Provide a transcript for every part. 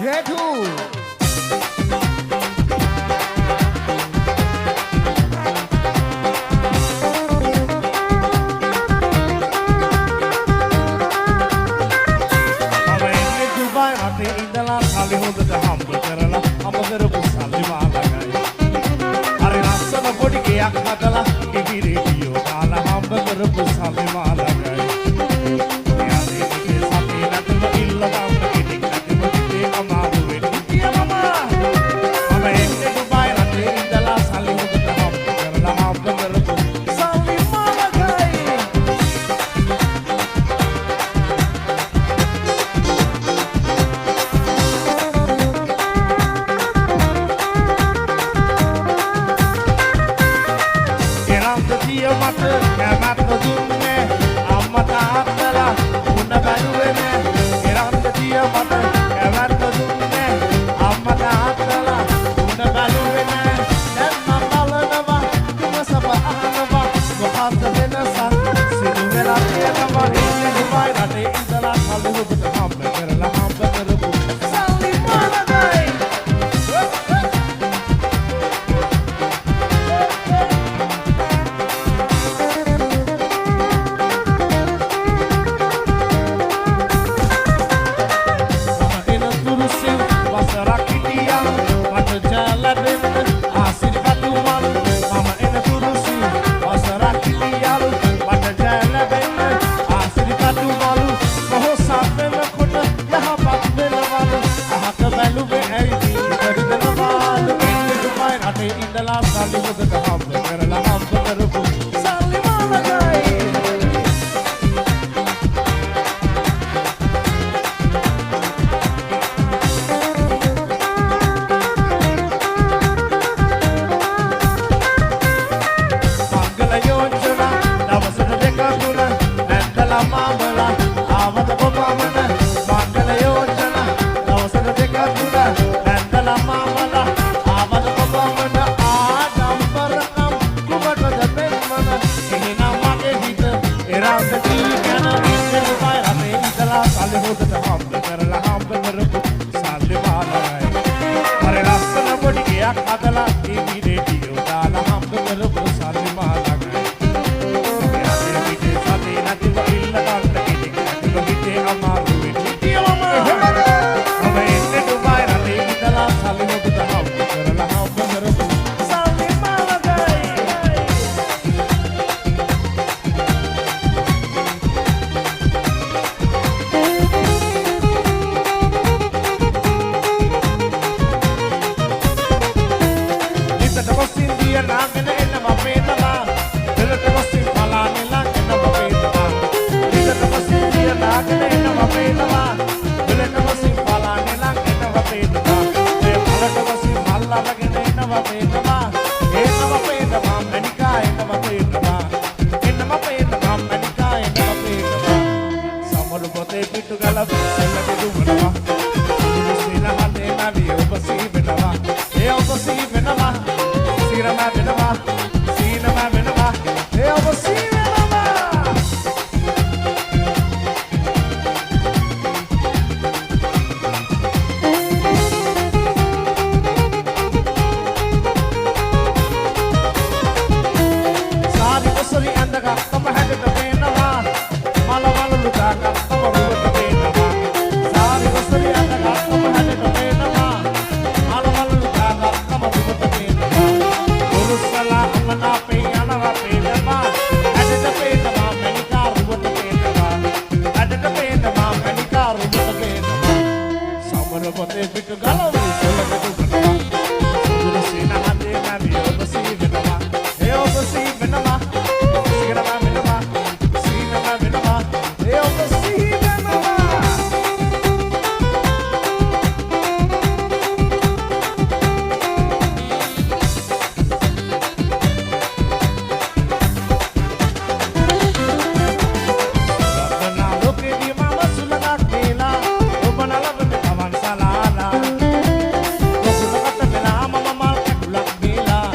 जेठू इंदला खाली होत हम करला हम करपु साली मालगाई अरे रासन पोटी के आखदला टीवी रेडियो काला हम करपु साली मालगाई यारे के साथी नतम इल्ला के टिकट मुझे अमारू वेटी मामा हम एंगे दुबई रते इंदला साली होत हम करला हम करपु साली मालगाई මට කැමැත්ත දුන්නේ අම්මා තාත්තලා උණ බැලුවේ එරන්ද දිය මට කැමැත්ත දුන්නේ අම්මා තාත්තලා උණ බැලුවේ දැන් මම බලනවා කුමසප අහනවා මොකක්ද වෙනසක් සිදු වෙලා තියෙනවා ඉන්නේ දුබයි රටේ ඉඳලා කලුරුකට හම්බ කරලා හම්බ කරපු සල්ලි මානගයි इंदला साली होत हम करला हम करपु साली मालगाई मंगल योजना दवसට දෙක තුන නැන්දලා මාමලා ආවද කොපමණ मंगल योजना දවසට දෙක තුන නැන්දලා මාමලා ආවද කොපමණ ආඩම්බරනම් කුමටද පෙන්වන එහෙනම් මගේ හිත එරන්ද කීකන ඉන්නේ දුබයි රටේ ඉඳලා සල්ලි හොදට හම්බ කරලා හම්බ කරපු සල්ලි මාලයි අර ලස්සන පොඩි ගයක් හදලා ටීවී රේඩියෝ දාලා හම්බ කරපු සල්ලි මාලයි යාගේ පිටේ සතේ නැතිව ඉල්ල ගන්න කෙනෙක් නැතිව හිතේ අමාරු වෙන්නේ කියවම මම එන්නේ දුබයි රටේ ඉඳලා සල්ලි හොදට හම්බ කරලා හම්බ කරපු සල්ලි මාලයි නිතට කොස්සින් දිය නාගෙන එනවා පේනවා දෙලට කොස්සින් පලානේ ලං එනවා පේනවා නිතට කොස්සින් දිය නාගෙන එනවා පේනවා දෙලට කොස්සින් පලානේ ලං එනවා පේනවා ඒ පලට කොස්සින් මල් අරගෙන එනවා පේනවා එනවා පේනවා මණිකා එනවා පේනවා එනවා පේනවා මණිකා එනවා පේනවා සමරු පොතේ පිටු ගලප සෙල්ලට දුවනවා සින හදේ නවි ඔබ සී වෙනවා ඒ ඔබ සී වෙනවා සීරම වෙනවා සීනම වෙනවා ඒ ඔබ සී වෙනවා සාරි කොසරි ඇඳගත්තම හැඩට පේනවා මලවලු දාගත්තම රුවට පේනවා සාරි කොසරි ඇඳගත්තම හැඩට පේනවා මලවලු දාගත්තම රුවට පේනවා කුරුස්සලා අමනා පේනවා පේනවා හැඩට පේනවා මණිකා රුවට පේනවා හැඩට පේනවා මණිකා රුවට පේනවා සමර පොතේ පිටු ගලවි සොලකට දුවනවා සුදුරු සීන හදේ නැවි ඔබ සී වෙනවා ඒ ඔබ සී වෙනවා සීනම වෙනවා සීනම වෙනවා ඒ ඔබ සී වෙනවා සබනා ලෝකේ දී මම සුලගක් දේලා ඔබ නලවන්නේ පවන් සලාලා ඔබ සුලකට වෙලා මම මල් කැටුලක් දීලා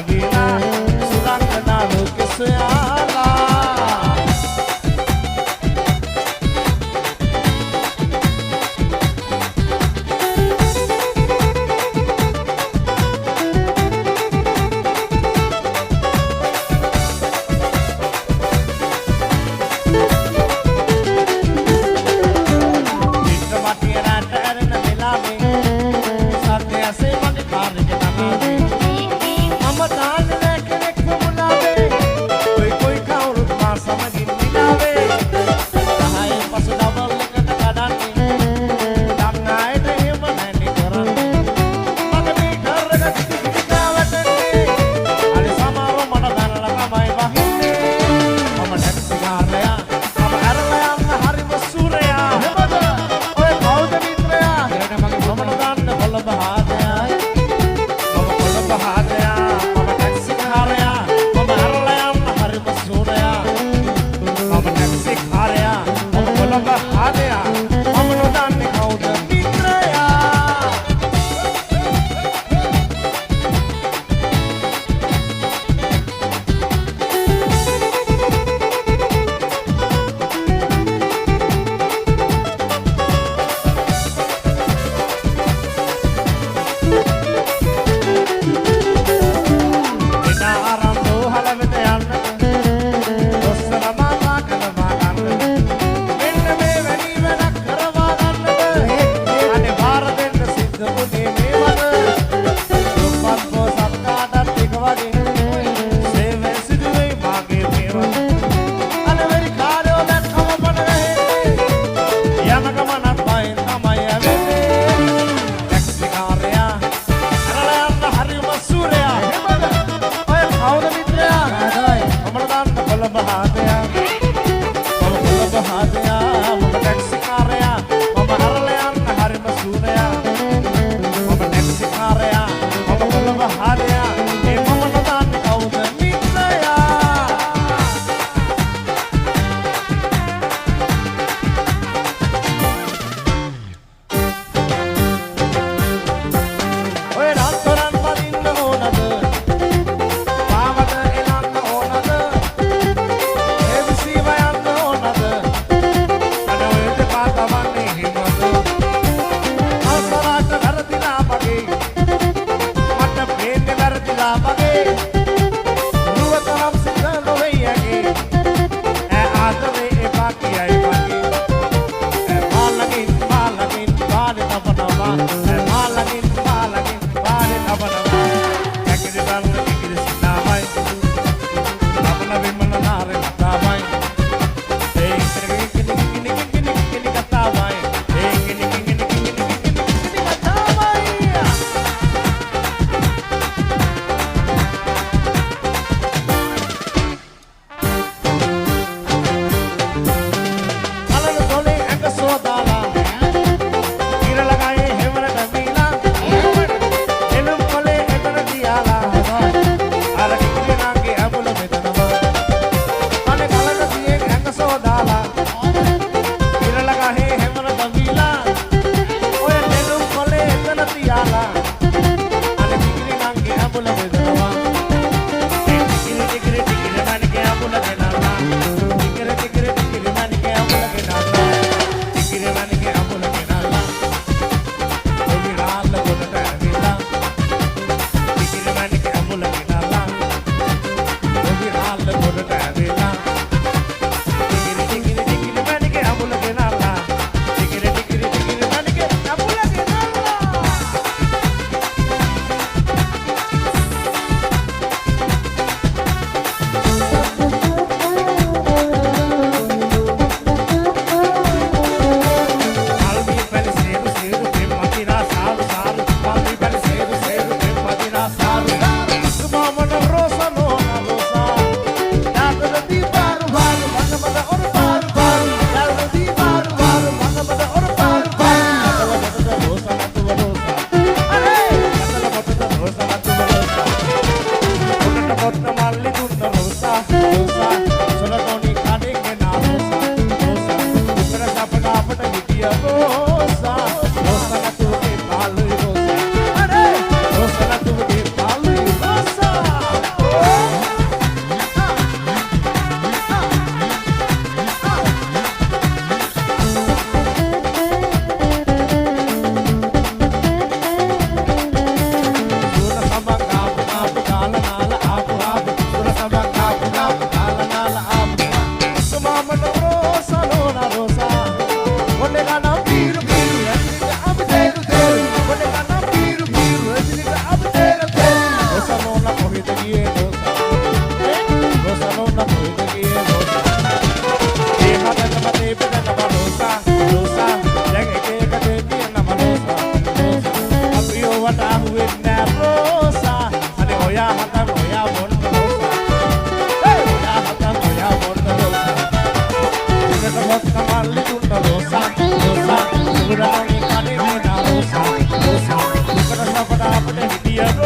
නගිනා සුරංගනා ලෝකෙ සොයාලා I'm දෙන්න රෝසා අනේ ඔයා හතම ඔයා මොන්න රෝසා ඔයා හතම ඔයා මොන්න රෝසා උඩට හොත් කමල්ලි දුන්න රෝසා රෝසා උඩට කනේ නා රෝසා රෝසා උඩට සපඩ අපිට හිටිය